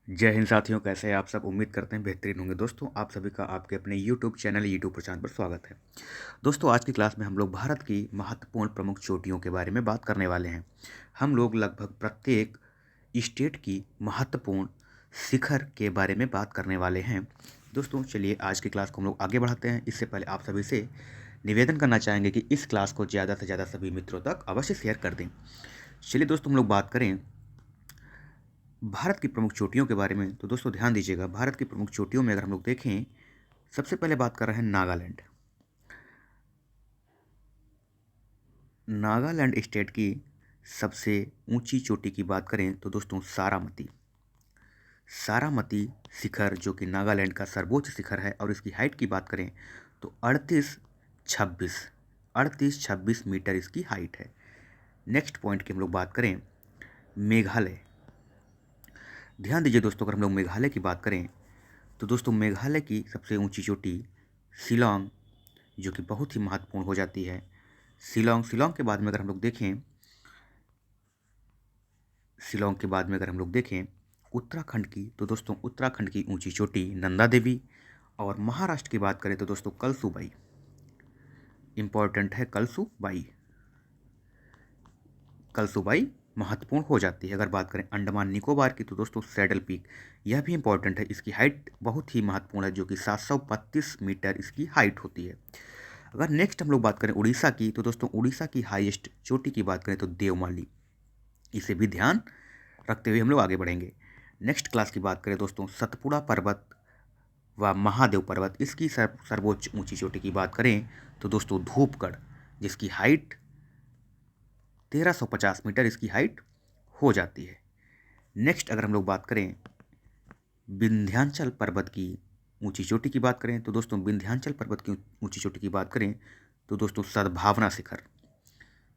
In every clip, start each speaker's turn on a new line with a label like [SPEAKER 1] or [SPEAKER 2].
[SPEAKER 1] जय हिंद साथियों, कैसे हैं आप सब। उम्मीद करते हैं बेहतरीन होंगे। दोस्तों, आप सभी का आपके अपने यूट्यूब चैनल यूट्यूब प्रचार पर स्वागत है। दोस्तों, आज की क्लास में हम लोग भारत की महत्वपूर्ण प्रमुख चोटियों के बारे में बात करने वाले हैं। हम लोग लगभग प्रत्येक स्टेट की महत्वपूर्ण शिखर के बारे में बात करने वाले हैं। दोस्तों, चलिए आज की क्लास को हम लोग आगे बढ़ाते हैं। इससे पहले आप सभी से निवेदन करना चाहेंगे कि इस क्लास को ज़्यादा से ज़्यादा सभी मित्रों तक अवश्य शेयर कर दें। चलिए दोस्तों, हम लोग बात करें भारत की प्रमुख चोटियों के बारे में। तो दोस्तों ध्यान दीजिएगा, भारत की प्रमुख चोटियों में अगर हम लोग देखें, सबसे पहले बात कर रहे हैं नागालैंड। नागालैंड स्टेट की सबसे ऊंची चोटी की बात करें तो दोस्तों सारामती। सारामती शिखर जो कि नागालैंड का सर्वोच्च शिखर है, और इसकी हाइट की बात करें तो 38-26 मीटर इसकी हाइट है। नेक्स्ट पॉइंट की हम लोग बात करें, मेघालय। ध्यान दीजिए दोस्तों, अगर हम लोग मेघालय की बात करें तो दोस्तों मेघालय की सबसे ऊंची चोटी शिलांग, जो कि बहुत ही महत्वपूर्ण हो जाती है। शिलांग के बाद में अगर हम लोग देखें, शिलांग के बाद में अगर हम लोग देखें उत्तराखंड की, तो दोस्तों उत्तराखंड की ऊंची चोटी नंदा देवी। और महाराष्ट्र की बात करें तो दोस्तों कलसूबाई, इंपॉर्टेंट है कलसूबाई। कलसूबाई महत्वपूर्ण हो जाती है। अगर बात करें अंडमान निकोबार की तो दोस्तों सैडल पीक, यह भी इंपॉर्टेंट है। इसकी हाइट बहुत ही महत्वपूर्ण है, जो कि 732 मीटर इसकी हाइट होती है। अगर नेक्स्ट हम लोग बात करें उड़ीसा की, तो दोस्तों उड़ीसा की हाईएस्ट चोटी की बात करें तो देवमाली। इसे भी ध्यान रखते हुए हम लोग आगे बढ़ेंगे। नेक्स्ट क्लास की बात करें दोस्तों सतपुड़ा पर्वत व महादेव पर्वत, इसकी सर्वोच्च ऊंची चोटी की बात करें तो दोस्तों धूपगढ़, जिसकी हाइट 1350 मीटर इसकी हाइट हो जाती है। नेक्स्ट अगर हम लोग बात करें विंध्याचल पर्वत की ऊंची चोटी की बात करें तो दोस्तों विंध्याचल पर्वत की ऊंची चोटी की बात करें तो दोस्तों सद्भावना शिखर,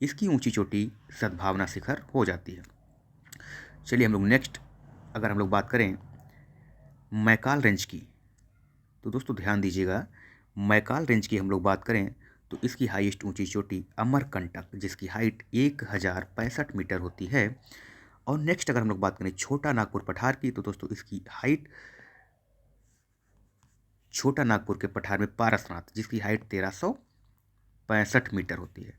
[SPEAKER 1] इसकी ऊंची चोटी सद्भावना शिखर हो जाती है। चलिए हम लोग नेक्स्ट अगर हम लोग बात करें मैकाल रेंज की, तो दोस्तों ध्यान दीजिएगा, मैकाल रेंज की हम लोग बात करें तो इसकी हाईएस्ट ऊंची चोटी अमरकंटक, जिसकी हाइट 1065 मीटर होती है। और नेक्स्ट अगर हम लोग बात करें छोटा नागपुर पठार की, तो दोस्तों इसकी हाइट, छोटा नागपुर के पठार में पारसनाथ, जिसकी हाइट 1365 मीटर होती है।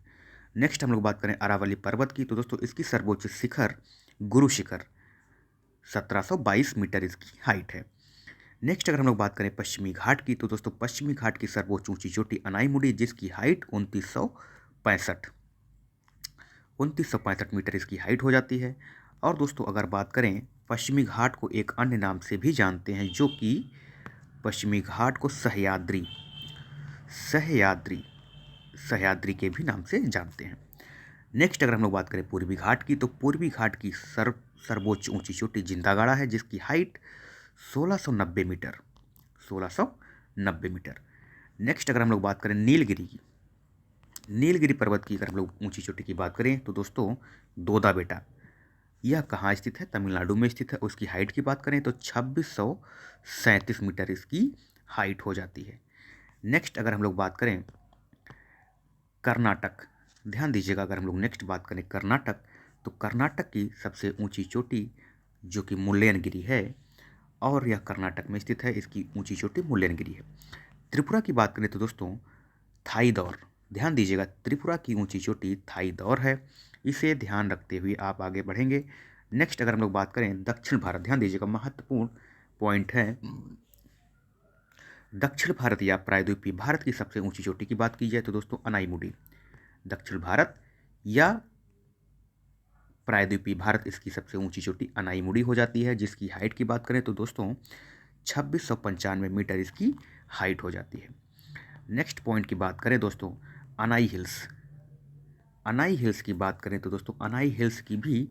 [SPEAKER 1] नेक्स्ट हम लोग बात करें अरावली पर्वत की, तो दोस्तों इसकी सर्वोच्च शिखर गुरु शिखर, 1722 मीटर इसकी हाइट है। नेक्स्ट अगर हम लोग बात करें पश्चिमी घाट की, तो दोस्तों पश्चिमी घाट की सर्वोच्च ऊंची चोटी अनाईमुड़ी, जिसकी हाइट 2965 मीटर इसकी हाइट हो जाती है। और दोस्तों अगर बात करें पश्चिमी घाट को एक अन्य नाम से भी जानते हैं, जो कि पश्चिमी घाट को सह्याद्री सह्याद्री सह्याद्री के भी नाम से जानते हैं। नेक्स्ट अगर हम लोग बात करें पूर्वी घाट की, तो पूर्वी घाट की सर्वोच्च ऊंची चोटी जिंदागाड़ा है, जिसकी हाइट 1690 मीटर 1690 मीटर। नेक्स्ट अगर हम लोग बात करें नीलगिरी की, नीलगिरी पर्वत की अगर हम लोग ऊंची चोटी की बात करें तो दोस्तों दोदा बेटा, यह कहाँ स्थित है, तमिलनाडु में स्थित है। उसकी हाइट की बात करें तो 2637 मीटर इसकी हाइट हो जाती है। नेक्स्ट अगर हम लोग बात करें कर्नाटक, ध्यान दीजिएगा, अगर हम लोग नेक्स्ट बात करें कर्नाटक, तो कर्नाटक की सबसे ऊंची चोटी जो कि मुल्लेनगिरी है, और यह कर्नाटक में स्थित है। इसकी ऊंची चोटी मुल्लेनगिरी है। त्रिपुरा की बात करें तो दोस्तों थाईदौर, ध्यान दीजिएगा, त्रिपुरा की ऊंची चोटी थाईदौर है। इसे ध्यान रखते हुए आप आगे बढ़ेंगे। नेक्स्ट अगर हम लोग बात करें दक्षिण भारत, ध्यान दीजिएगा, महत्वपूर्ण पॉइंट है। दक्षिण भारत या प्रायद्वीपीय भारत की सबसे ऊंची चोटी की बात की जाए तो दोस्तों अनाईमुडी। दक्षिण भारत या प्रायद्वीपीय भारत, इसकी सबसे ऊंची चोटी अनाईमुड़ी हो जाती है, जिसकी हाइट की बात करें तो दोस्तों 2695 मीटर इसकी हाइट हो जाती है। नेक्स्ट पॉइंट की बात करें दोस्तों अनाई हिल्स, अनाई हिल्स की बात करें तो दोस्तों अनाई हिल्स की भी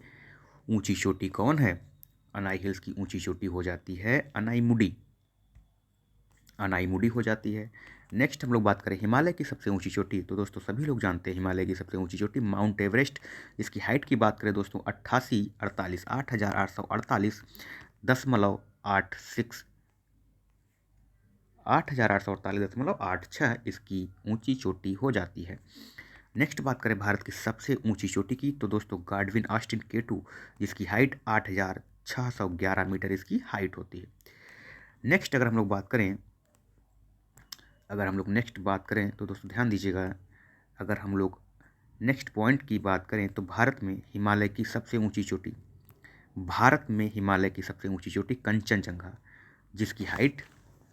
[SPEAKER 1] ऊंची चोटी कौन है, अनाई हिल्स की ऊंची चोटी हो जाती है अनाईमुडी, अनाईमुडी हो जाती है। नेक्स्ट हम लोग बात करें हिमालय की सबसे ऊंची चोटी, तो दोस्तों सभी लोग जानते हैं हिमालय की सबसे ऊंची चोटी माउंट एवरेस्ट। इसकी हाइट की बात करें दोस्तों 8848 इसकी ऊंची चोटी हो जाती है। नेक्स्ट बात करें भारत की सबसे ऊंची चोटी की, तो दोस्तों गाडविन ऑस्टिन K2, जिसकी हाइट 611 मीटर इसकी हाइट होती है। नेक्स्ट अगर हम लोग बात करें तो दोस्तों ध्यान दीजिएगा, अगर हम लोग नेक्स्ट पॉइंट की बात करें तो भारत में हिमालय की सबसे ऊंची चोटी कंचनजंगा, जिसकी हाइट,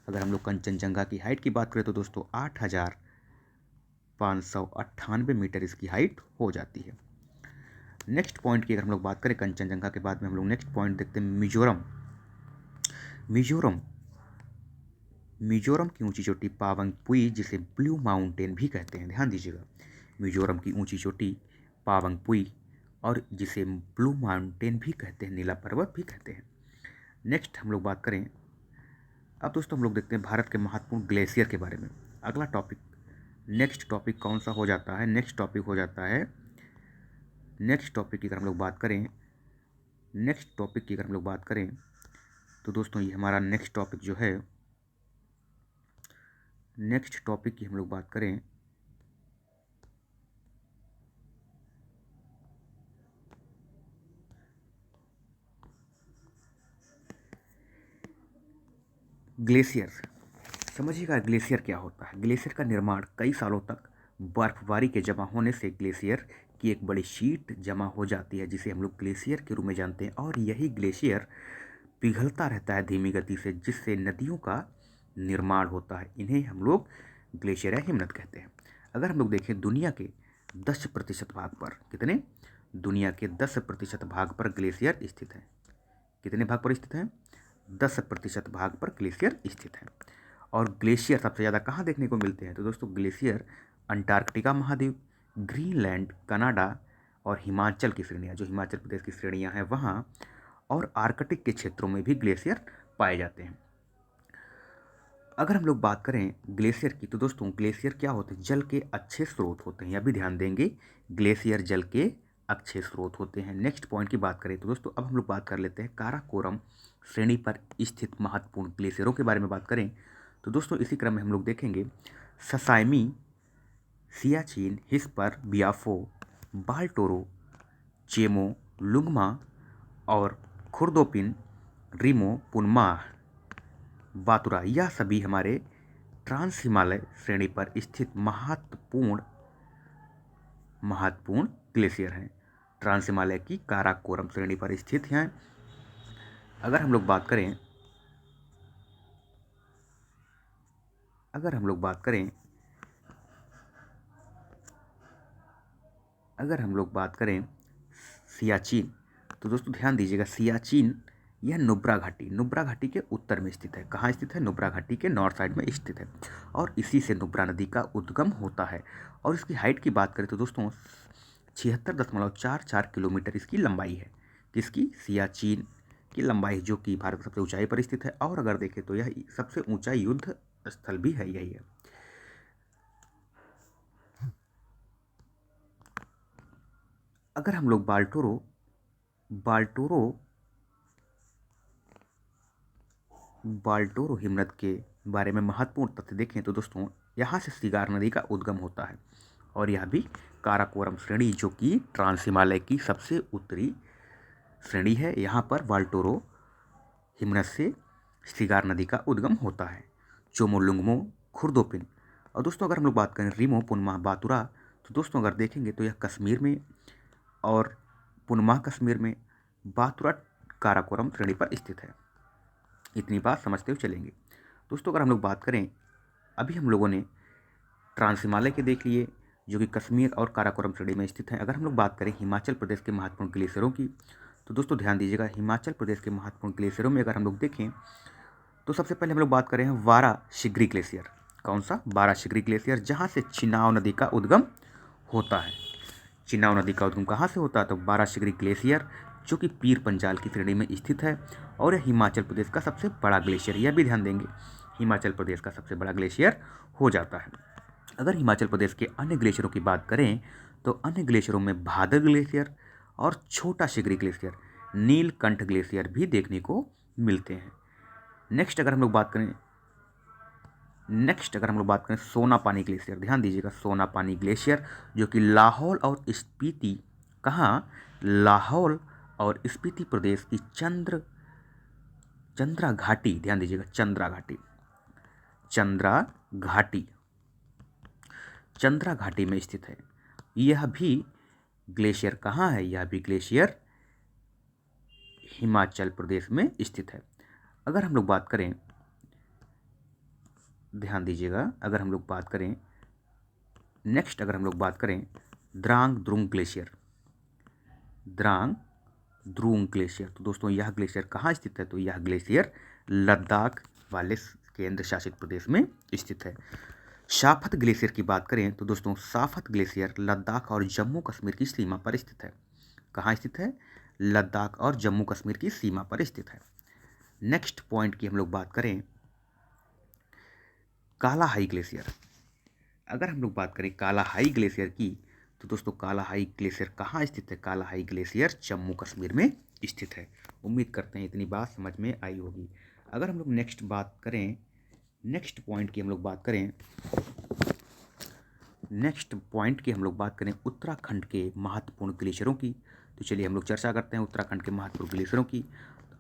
[SPEAKER 1] अगर हम लोग कंचनजंगा की हाइट की बात करें तो दोस्तों 8,598 मीटर इसकी हाइट हो जाती है। नेक्स्ट पॉइंट की अगर हम लोग बात करें कंचनजंगा के बाद में हम लोग नेक्स्ट पॉइंट देखते हैं मिजोरम की ऊंची चोटी पावंगपुई, जिसे ब्लू माउंटेन भी कहते हैं। ध्यान दीजिएगा, मिजोरम की ऊंची चोटी पावंगपुई और जिसे ब्लू माउंटेन भी कहते हैं, नीला पर्वत भी कहते हैं। नेक्स्ट हम लोग बात करें, अब दोस्तों हम लोग देखते हैं भारत के महत्वपूर्ण ग्लेशियर के बारे में। अगला टॉपिक, नेक्स्ट टॉपिक कौन सा हो जाता है? नेक्स्ट टॉपिक की अगर हम लोग बात करें तो दोस्तों ये हमारा नेक्स्ट टॉपिक जो है, नेक्स्ट टॉपिक की हम लोग बात करें ग्लेशियर। समझिएगा ग्लेशियर क्या होता है। ग्लेशियर का निर्माण कई सालों तक बर्फबारी के जमा होने से ग्लेशियर की एक बड़ी शीट जमा हो जाती है, जिसे हम लोग ग्लेशियर के रूप में जानते हैं, और यही ग्लेशियर पिघलता रहता है धीमी गति से, जिससे नदियों का निर्माण होता है। इन्हें हम लोग ग्लेशियर या हिमनद कहते हैं। अगर हम लोग देखें दुनिया के 10% भाग पर, दुनिया के 10% भाग पर ग्लेशियर स्थित है। कितने भाग पर स्थित है? 10% भाग पर ग्लेशियर स्थित है। और ग्लेशियर सबसे ज़्यादा कहाँ देखने को मिलते हैं? तो दोस्तों ग्लेशियर अंटार्कटिका महाद्वीप, ग्रीनलैंड, कनाडा और हिमाचल की श्रेणियाँ, जो हिमाचल प्रदेश की श्रेणियाँ हैं वहाँ, और आर्कटिक के क्षेत्रों में भी ग्लेशियर पाए जाते हैं। अगर हम लोग बात करें ग्लेशियर की तो दोस्तों ग्लेशियर क्या होते हैं? जल के अच्छे स्रोत होते हैं। यह भी ध्यान देंगे, ग्लेशियर जल के अच्छे स्रोत होते हैं। नेक्स्ट पॉइंट की बात करें तो दोस्तों अब हम लोग बात कर लेते हैं काराकोरम श्रेणी पर स्थित महत्वपूर्ण ग्लेशियरों के बारे में बात करें तो दोस्तों इसी क्रम में हम लोग देखेंगे ससाइमी, सियाचिन, हिस्पर, बियाफो, बाल्टोरो, चेमो, लुंगमा और खुर्दोपिन, रिमो, पुनमाह, बातुरा, यह सभी हमारे ट्रांस हिमालय श्रेणी पर स्थित महत्वपूर्ण ग्लेशियर हैं। ट्रांस हिमालय की काराकोरम श्रेणी पर स्थित हैं। अगर हम लोग बात करें सियाचिन तो दोस्तों ध्यान दीजिएगा, सियाचिन यह नुब्रा घाटी के उत्तर में स्थित है। कहाँ स्थित है? नुब्रा घाटी के नॉर्थ साइड में स्थित है, और इसी से नुब्रा नदी का उद्गम होता है। और इसकी हाइट की बात करें तो दोस्तों 76.44 किलोमीटर इसकी लंबाई है। किसकी? सियाचिन की लंबाई, जो कि भारत की सबसे ऊंचाई पर स्थित है। और अगर देखें तो यह सबसे ऊंचा युद्ध स्थल भी है, यही है। अगर हम लोग बाल्टोरो हिमनद के बारे में महत्वपूर्ण तथ्य देखें तो दोस्तों यहाँ से सिगार नदी का उद्गम होता है, और यह भी काराकोरम श्रेणी, जो कि ट्रांस हिमालय की सबसे उत्तरी श्रेणी है, यहाँ पर बाल्टोरो हिमनद से सिगार नदी का उद्गम होता है। चोमोलुंगमो, खुर्दोपिन, और दोस्तों अगर हम लोग बात करें रिमो, पुनमाह, बातुरा, तो दोस्तों अगर देखेंगे तो यह कश्मीर में और पुनमाह कश्मीर में, बातुरा काराकोरम श्रेणी पर स्थित है। इतनी बात समझते हुए चलेंगे। दोस्तों अगर हम लोग बात करें, अभी हम लोगों ने ट्रांस हिमालय के देख लिए, जो कि कश्मीर और काराकोरम श्रेणी में स्थित है। अगर हम लोग बात करें हिमाचल प्रदेश के महत्वपूर्ण ग्लेशियरों की तो दोस्तों ध्यान दीजिएगा, हिमाचल प्रदेश के महत्वपूर्ण ग्लेशियरों में अगर हम लोग देखें तो सबसे पहले हम लोग बात करें वारा शिगरी ग्लेशियर। कौन सा? वारा शिगरी ग्लेशियर, जहाँ से चिनाव नदी का उद्गम होता है। चिनाव नदी का उद्गम कहाँ से होता है? तो वारा शिगरी ग्लेशियर, जो कि पीर पंजाल की श्रेणी में स्थित है, और यह हिमाचल प्रदेश का सबसे बड़ा ग्लेशियर, यह भी ध्यान देंगे, हिमाचल प्रदेश का सबसे बड़ा ग्लेशियर हो जाता है। अगर हिमाचल प्रदेश के अन्य ग्लेशियरों की बात करें तो अन्य ग्लेशियरों में भादर ग्लेशियर और छोटा शिगरी ग्लेशियर, नीलकंठ ग्लेशियर भी देखने को मिलते हैं। नेक्स्ट अगर हम लोग बात करें सोनापानी ग्लेशियर, ध्यान दीजिएगा, सोनापानी ग्लेशियर, जो कि लाहौल और स्पीति, कहाँ? लाहौल और स्पीति प्रदेश की चंद्रा घाटी, ध्यान दीजिएगा, चंद्रा घाटी में स्थित है। यह भी ग्लेशियर कहाँ है? यह भी ग्लेशियर हिमाचल प्रदेश में स्थित है। अगर हम लोग बात करें, ध्यान दीजिएगा, अगर हम लोग बात करें नेक्स्ट, अगर हम लोग बात करें द्रांग द्रुंग ग्लेशियर, तो दोस्तों यह ग्लेशियर कहाँ स्थित है? तो यह ग्लेशियर लद्दाख वाले केंद्र शासित प्रदेश में स्थित है। शाफत ग्लेशियर की बात करें तो दोस्तों शाफत ग्लेशियर लद्दाख और जम्मू कश्मीर की सीमा पर स्थित है। कहाँ स्थित है? लद्दाख और जम्मू कश्मीर की सीमा पर स्थित है। नेक्स्ट पॉइंट की हम लोग बात करें कालाहाई ग्लेशियर। अगर हम लोग बात करें कालाहाई ग्लेशियर की तो दोस्तों कालाहाई ग्लेशियर कहाँ स्थित है? कालाहाई ग्लेशियर जम्मू कश्मीर में स्थित है। उम्मीद करते हैं इतनी बात समझ में आई होगी। अगर हम लोग नेक्स्ट पॉइंट की हम लोग बात करें उत्तराखंड के महत्वपूर्ण ग्लेशियरों की, तो चलिए हम लोग चर्चा करते हैं उत्तराखंड के महत्वपूर्ण ग्लेशियरों की।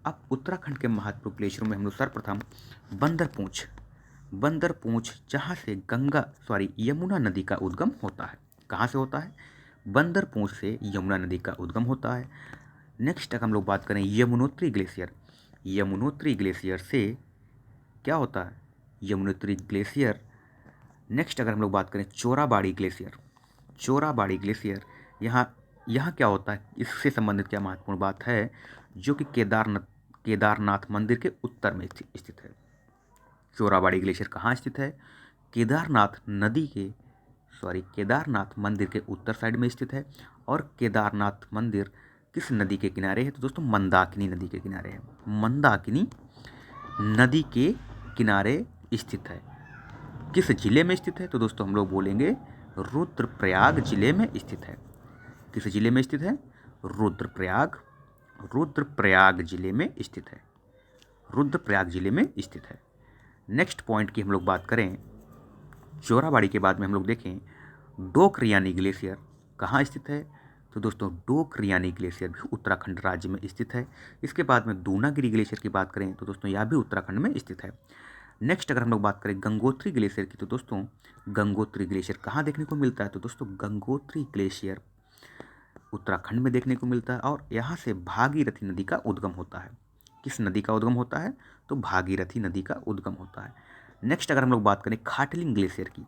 [SPEAKER 1] अब उत्तराखंड के महत्वपूर्ण ग्लेशियरों में हम लोग सर्वप्रथम बंदर पूंछ जहाँ से यमुना नदी का उद्गम होता है। कहाँ से होता है? बंदर पूंछ से यमुना नदी का उद्गम होता है। नेक्स्ट अगर हम लोग बात करें यमुनोत्री ग्लेशियर से क्या होता है? यमुनोत्री ग्लेशियर। नेक्स्ट अगर हम लोग बात करें चोराबाड़ी ग्लेशियर, यहाँ क्या होता है? इससे संबंधित क्या महत्वपूर्ण बात है? जो कि केदारनाथ मंदिर के उत्तर में स्थित है। चोराबाड़ी ग्लेशियर कहाँ स्थित है? केदारनाथ मंदिर के उत्तर साइड में स्थित है। और केदारनाथ मंदिर किस नदी के किनारे है? तो दोस्तों मंदाकिनी नदी के किनारे है। मंदाकिनी नदी के किनारे स्थित है। किस जिले में स्थित है? तो दोस्तों हम लोग बोलेंगे रुद्रप्रयाग जिले में स्थित है। किस जिले में स्थित है? रुद्रप्रयाग जिले में स्थित है। नेक्स्ट पॉइंट की हम लोग बात करें चोराबाड़ी के बाद में हम लोग देखें डोकरियानी ग्लेशियर कहाँ स्थित है? तो दोस्तों डोकरियानी ग्लेशियर भी उत्तराखंड राज्य में स्थित है। इसके बाद में दूनागिरी ग्लेशियर की बात करें तो दोस्तों यह भी उत्तराखंड में स्थित है। नेक्स्ट अगर हम लोग बात करें गंगोत्री ग्लेशियर की, तो दोस्तों गंगोत्री ग्लेशियर कहाँ देखने को मिलता है? तो दोस्तों गंगोत्री ग्लेशियर उत्तराखंड में देखने को मिलता है और यहाँ से भागीरथी नदी का उद्गम होता है। किस नदी का उद्गम होता है? तो भागीरथी नदी का उद्गम होता है। नेक्स्ट अगर हम लोग बात करें खाटलिंग ग्लेशियर की,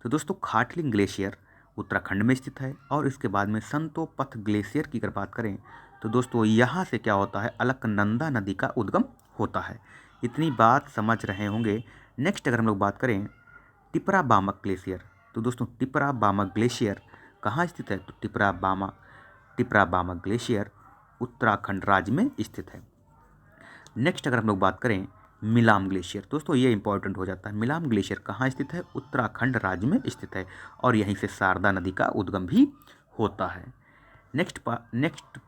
[SPEAKER 1] तो दोस्तों खाटलिंग ग्लेशियर उत्तराखंड में स्थित है। और इसके बाद में संतोपथ ग्लेशियर की अगर बात करें तो दोस्तों यहाँ से क्या होता है? अलकनंदा नदी का उद्गम होता है। इतनी बात समझ रहे होंगे। नेक्स्ट अगर हम लोग बात करें टिपरा बामक ग्लेशियर, तो दोस्तों टिपरा बामक ग्लेशियर कहाँ स्थित है? तो टिपरा बामक ग्लेशियर उत्तराखंड राज्य में स्थित है। नेक्स्ट अगर हम लोग बात करें मिलाम ग्लेशियर, दोस्तों ये इंपॉर्टेंट हो जाता है। मिलाम ग्लेशियर कहाँ स्थित है? उत्तराखंड राज्य में स्थित है और यहीं से शारदा नदी का उद्गम भी होता है। नेक्स्ट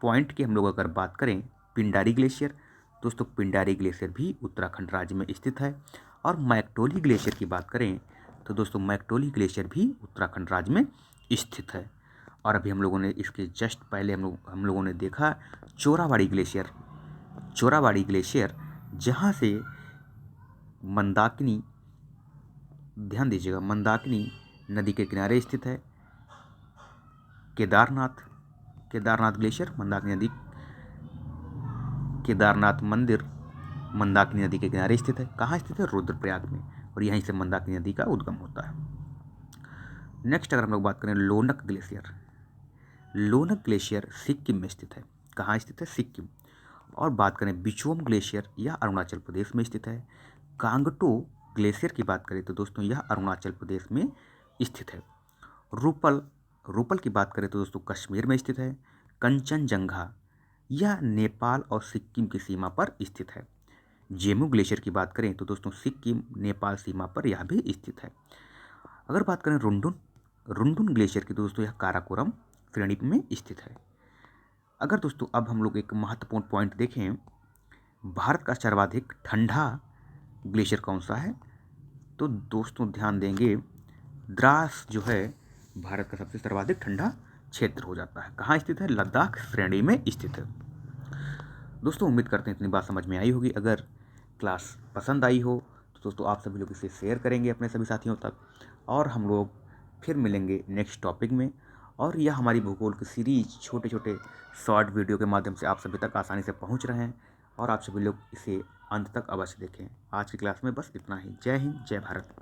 [SPEAKER 1] पॉइंट की हम लोग अगर बात करें पिंडारी ग्लेशियर, दोस्तों पिंडारी ग्लेशियर भी उत्तराखंड राज्य में स्थित है। और मैक्टोली ग्लेशियर की बात करें तो दोस्तों मैक्टोली ग्लेशियर भी उत्तराखंड राज्य में स्थित है। और अभी हम लोगों ने इसके जस्ट पहले हम लोगों ने देखा चोराबाड़ी ग्लेशियर जहाँ से मंदाकिनी, ध्यान दीजिएगा, मंदाकिनी नदी के किनारे स्थित है। केदारनाथ ग्लेशियर मंदाकिनी नदी, केदारनाथ मंदिर मंदाकिनी नदी के किनारे स्थित है। कहाँ स्थित है? रुद्रप्रयाग में, और यहीं से मंदाकिनी नदी का उद्गम होता है। नेक्स्ट अगर हम लोग बात करें लोनक ग्लेशियर सिक्किम में स्थित है। कहाँ स्थित है? सिक्किम। और बात करें बिचोम ग्लेशियर, यह अरुणाचल प्रदेश में स्थित है। कांगटो ग्लेशियर की बात करें तो दोस्तों यह अरुणाचल प्रदेश में स्थित है। रूपल की बात करें तो दोस्तों कश्मीर में स्थित है। कंचनजंगा यह नेपाल और सिक्किम की सीमा पर स्थित है। जेमू ग्लेशियर की बात करें तो दोस्तों सिक्किम नेपाल सीमा पर यह भी स्थित है। अगर बात करें रुनदुन ग्लेशियर की तो दोस्तों यह काराकोरम श्रेणी में स्थित है। अगर दोस्तों अब हम लोग एक महत्वपूर्ण पॉइंट देखें, भारत का सर्वाधिक ठंडा ग्लेशियर कौन सा है? तो दोस्तों ध्यान देंगे द्रास जो है भारत का सबसे सर्वाधिक ठंडा क्षेत्र हो जाता है। कहाँ स्थित है? लद्दाख श्रेणी में स्थित है। दोस्तों उम्मीद करते हैं इतनी बात समझ में आई होगी। अगर क्लास पसंद आई हो तो दोस्तों आप सभी लोग इसे शेयर करेंगे अपने सभी साथियों तक, और हम लोग फिर मिलेंगे नेक्स्ट टॉपिक में। और यह हमारी भूगोल की सीरीज छोटे छोटे शॉर्ट वीडियो के माध्यम से आप सभी तक आसानी से पहुंच रहे हैं, और आप सभी लोग इसे अंत तक अवश्य देखें। आज की क्लास में बस इतना ही। जय हिंद, जय भारत।